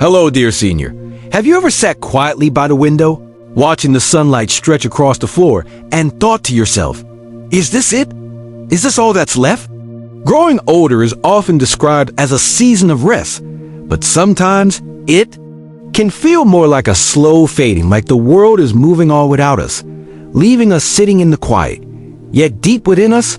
Hello, dear senior. Have you ever sat quietly by the window, watching the sunlight stretch across the floor, and thought to yourself, is this it? Is this all that's left? Growing older is often described as a season of rest, but sometimes it can feel more like a slow fading, like the world is moving on without us, leaving us sitting in the quiet. Yet deep within us,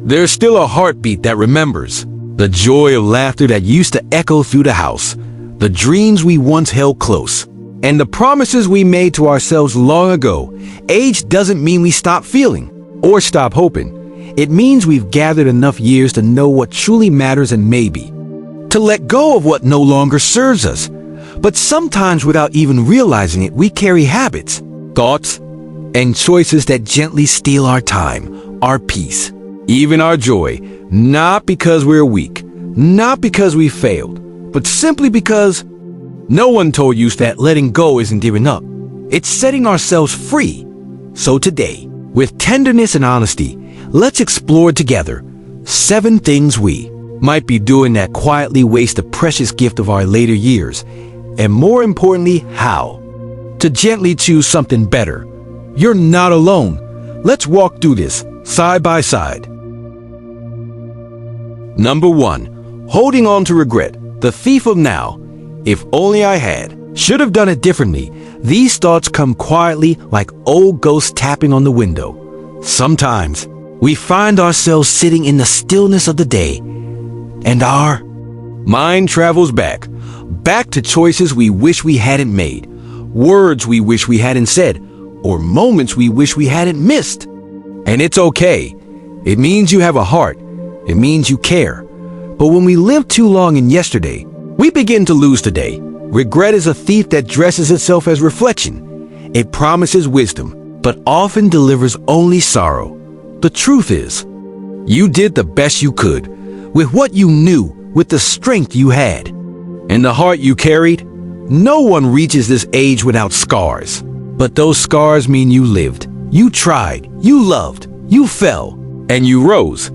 there's still a heartbeat that remembers, the joy of laughter that used to echo through the house, the dreams we once held close, and the promises we made to ourselves long ago. Age doesn't mean we stop feeling or stop hoping. It means we've gathered enough years to know what truly matters and maybe to let go of what no longer serves us. But sometimes without even realizing it, we carry habits, thoughts, and choices that gently steal our time, our peace, even our joy, not because we're weak, not because we failed, but simply because no one told you that letting go isn't giving up. It's setting ourselves free. So today, with tenderness and honesty, let's explore together 7 things we might be doing that quietly waste the precious gift of our later years, and more importantly, how to gently choose something better. You're not alone. Let's walk through this side by side. Number 1. Holding on to regret, the thief of now. If only I had. Should have done it differently. These thoughts come quietly like old ghosts tapping on the window. Sometimes we find ourselves sitting in the stillness of the day, and our mind travels back to choices we wish we hadn't made, words we wish we hadn't said, or moments we wish we hadn't missed. And it's okay. It means you have a heart. It means you care. But when we live too long in yesterday, we begin to lose today. Regret is a thief that dresses itself as reflection. It promises wisdom, but often delivers only sorrow. The truth is, you did the best you could, with what you knew, with the strength you had, and the heart you carried. No one reaches this age without scars. But those scars mean you lived, you tried, you loved, you fell, and you rose.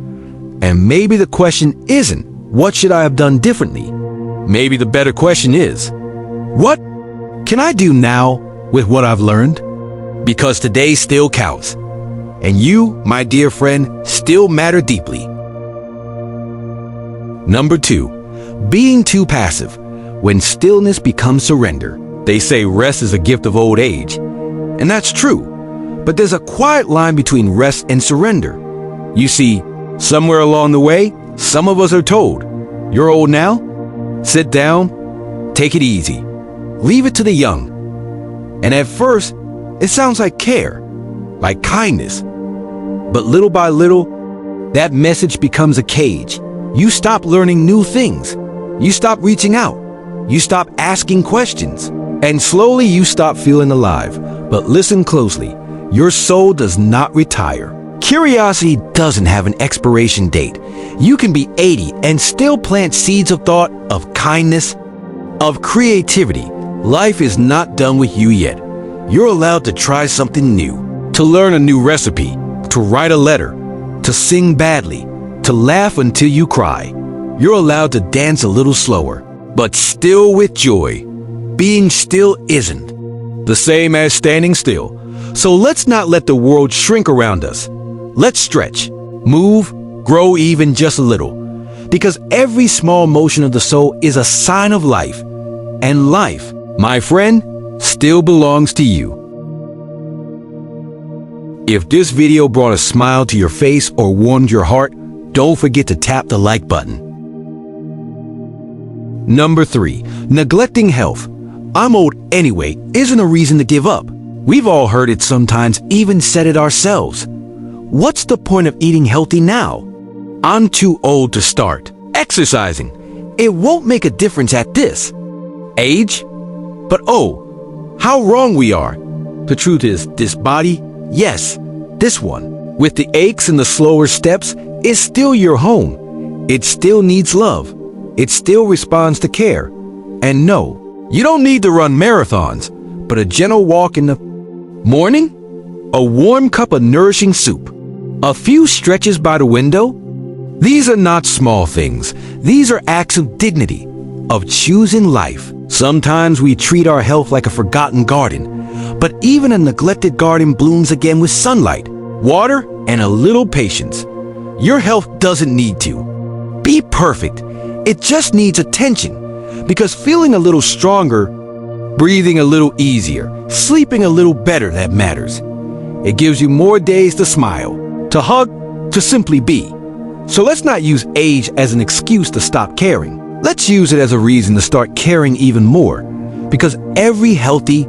And maybe the question isn't, what should I have done differently? Maybe the better question is, what can I do now with what I've learned? Because today still counts. And you, my dear friend, still matter deeply. Number 2, being too passive. When stillness becomes surrender. They say rest is a gift of old age. And that's true. But there's a quiet line between rest and surrender. You see, somewhere along the way, some of us are told, you're old now? Sit down, take it easy, leave it to the young. And at first, it sounds like care, like kindness. But little by little, that message becomes a cage. You stop learning new things. You stop reaching out. You stop asking questions. And slowly you stop feeling alive. But listen closely, your soul does not retire. Curiosity doesn't have an expiration date. You can be 80 and still plant seeds of thought, of kindness, of creativity. Life is not done with you yet. You're allowed to try something new, to learn a new recipe, to write a letter, to sing badly, to laugh until you cry. You're allowed to dance a little slower, but still with joy. Being still isn't the same as standing still. So let's not let the world shrink around us. Let's stretch, move, grow even just a little. Because every small motion of the soul is a sign of life. And life, my friend, still belongs to you. If this video brought a smile to your face or warmed your heart, don't forget to tap the like button. Number 3, neglecting health. I'm old anyway isn't a reason to give up. We've all heard it sometimes, even said it ourselves. What's the point of eating healthy now? I'm too old to start exercising. It won't make a difference at this age. But oh, how wrong we are. The truth is, this body, yes, this one, with the aches and the slower steps, is still your home. It still needs love. It still responds to care. And no, you don't need to run marathons, but a gentle walk in the morning, a warm cup of nourishing soup, a few stretches by the window. These are not small things. These are acts of dignity, of choosing life. Sometimes we treat our health like a forgotten garden, but even a neglected garden blooms again with sunlight, water, and a little patience. Your health doesn't need to be perfect. It just needs attention, because feeling a little stronger, breathing a little easier, sleeping a little better, that matters. It gives you more days to smile, to hug, to simply be. So let's not use age as an excuse to stop caring. Let's use it as a reason to start caring even more, because every healthy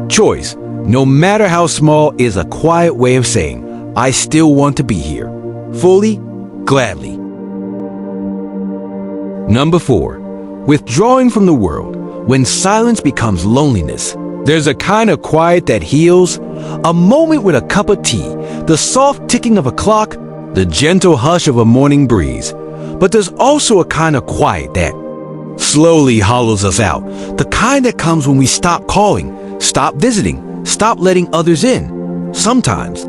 choice, no matter how small, is a quiet way of saying, I still want to be here, fully, gladly. Number 4, withdrawing from the world. When silence becomes loneliness, there's a kind of quiet that heals, a moment with a cup of tea, the soft ticking of a clock, the gentle hush of a morning breeze. But there's also a kind of quiet that slowly hollows us out, the kind that comes when we stop calling, stop visiting, stop letting others in. Sometimes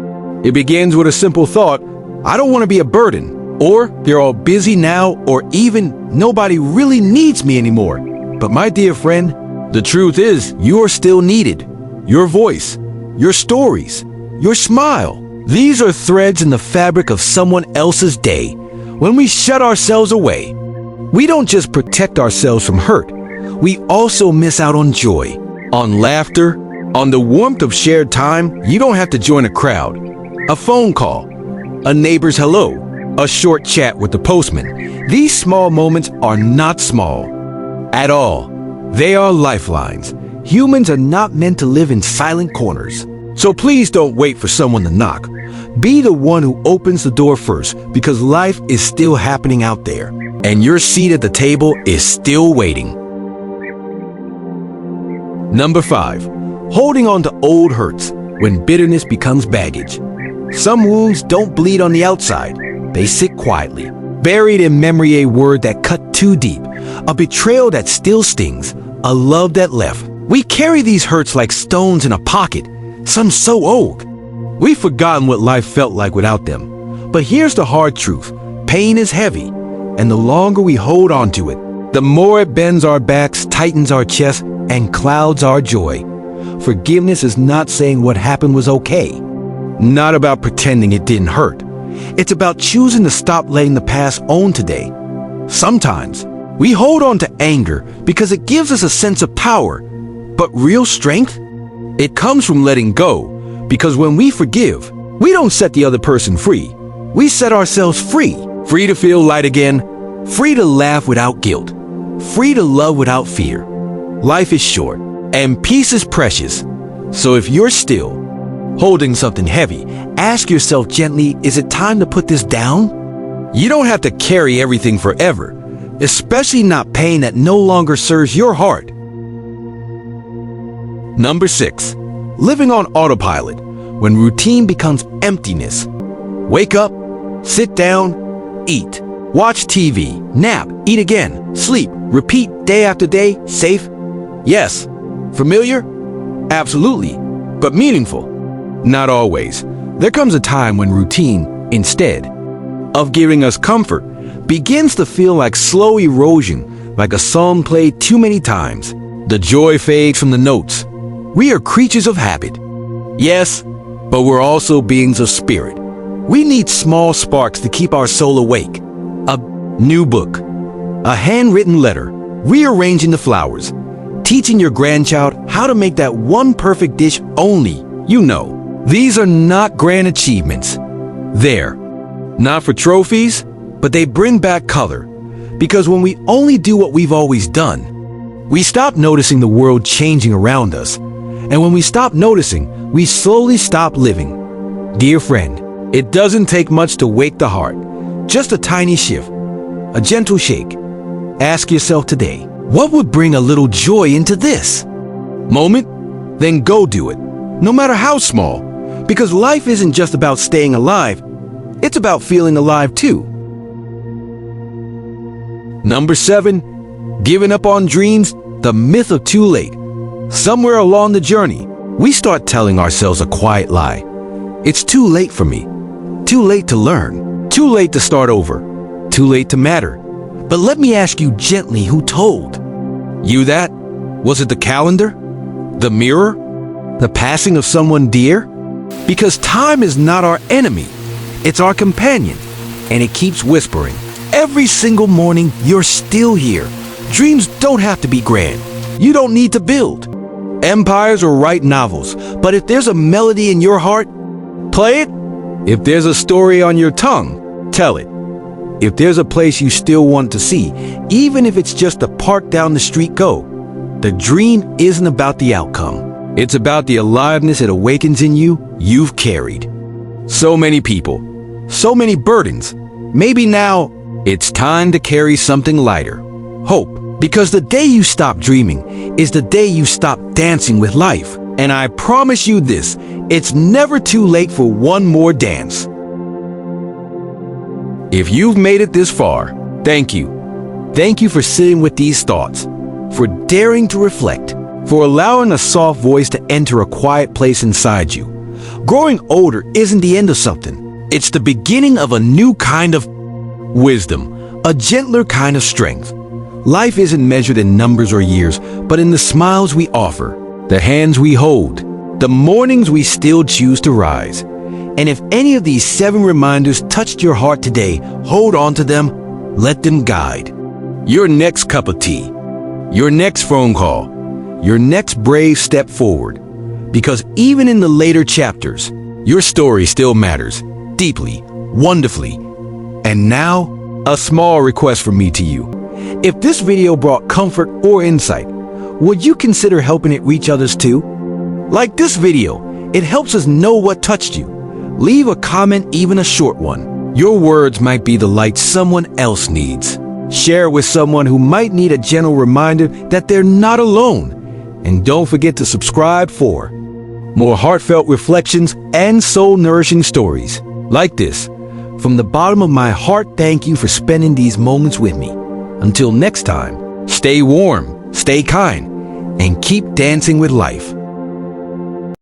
it begins with a simple thought, I don't want to be a burden, or they're all busy now, or even nobody really needs me anymore. But my dear friend, the truth is you're still needed. Your voice, your stories, your smile, these are threads in the fabric of someone else's day. When we shut ourselves away, we don't just protect ourselves from hurt, we also miss out on joy, on laughter, on the warmth of shared time. You don't have to join a crowd, a phone call, a neighbor's hello, a short chat with the postman. These small moments are not small at all. They are lifelines. Humans are not meant to live in silent corners. So please don't wait for someone to knock. Be the one who opens the door first, because life is still happening out there, and your seat at the table is still waiting. Number 5, holding on to old hurts when bitterness becomes baggage. Some wounds don't bleed on the outside. They sit quietly, buried in memory, a word that cut too deep, a betrayal that still stings, a love that left. We carry these hurts like stones in a pocket, some so old. We've forgotten what life felt like without them. But here's the hard truth. Pain is heavy, and the longer we hold on to it, the more it bends our backs, tightens our chests, and clouds our joy. Forgiveness is not saying what happened was okay. Not about pretending it didn't hurt. It's about choosing to stop letting the past own today. Sometimes we hold on to anger because it gives us a sense of power. But real strength? It comes from letting go. Because when we forgive, we don't set the other person free. We set ourselves free. Free to feel light again. Free to laugh without guilt. Free to love without fear. Life is short, and peace is precious. So if you're still holding something heavy, ask yourself gently, is it time to put this down? You don't have to carry everything forever, especially not pain that no longer serves your heart. Number 6, living on autopilot when routine becomes emptiness. Wake up, sit down, eat, watch TV, nap, eat again, sleep, repeat day after day, safe? Yes. Familiar? Absolutely. But meaningful? Not always. There comes a time when routine, instead of giving us comfort, begins to feel like slow erosion, like a song played too many times. The joy fades from the notes. We are creatures of habit. Yes, but we're also beings of spirit. We need small sparks to keep our soul awake. A new book, a handwritten letter, rearranging the flowers, teaching your grandchild how to make that one perfect dish only you know. These are not grand achievements. They're not for trophies, but they bring back color. Because when we only do what we've always done, we stop noticing the world changing around us. And when we stop noticing, we slowly stop living. Dear friend, it doesn't take much to wake the heart. Just a tiny shift, a gentle shake. Ask yourself today, what would bring a little joy into this moment? Then go do it, no matter how small. Because life isn't just about staying alive, it's about feeling alive too. Number 7, giving up on dreams, the myth of too late. Somewhere along the journey, we start telling ourselves a quiet lie. It's too late for me. Too late to learn. Too late to start over. Too late to matter. But let me ask you gently, who told you that? Was it the calendar? The mirror? The passing of someone dear? Because time is not our enemy. It's our companion. And it keeps whispering. Every single morning, you're still here. Dreams don't have to be grand. You don't need to build empires or write novels. But if there's a melody in your heart, play it. If there's a story on your tongue, tell it. If there's a place you still want to see, even if it's just a park down the street, go. The dream isn't about the outcome. It's about the aliveness it awakens in you, you've carried. So many people, so many burdens. Maybe now it's time to carry something lighter. Hope. Because the day you stop dreaming is the day you stop dancing with life. And I promise you this, it's never too late for one more dance. If you've made it this far, thank you. Thank you for sitting with these thoughts, for daring to reflect, for allowing a soft voice to enter a quiet place inside you. Growing older isn't the end of something. It's the beginning of a new kind of wisdom, a gentler kind of strength. Life isn't measured in numbers or years, but in the smiles we offer, the hands we hold, the mornings we still choose to rise. And if any of these 7 reminders touched your heart today, hold on to them, let them guide your next cup of tea, your next phone call, your next brave step forward. Because even in the later chapters, your story still matters, deeply, wonderfully. And now, a small request from me to you. If this video brought comfort or insight, would you consider helping it reach others too? Like this video, it helps us know what touched you. Leave a comment, even a short one. Your words might be the light someone else needs. Share with someone who might need a gentle reminder that they're not alone. And don't forget to subscribe for more heartfelt reflections and soul-nourishing stories like this. From the bottom of my heart, thank you for spending these moments with me. Until next time, stay warm, stay kind, and keep dancing with life.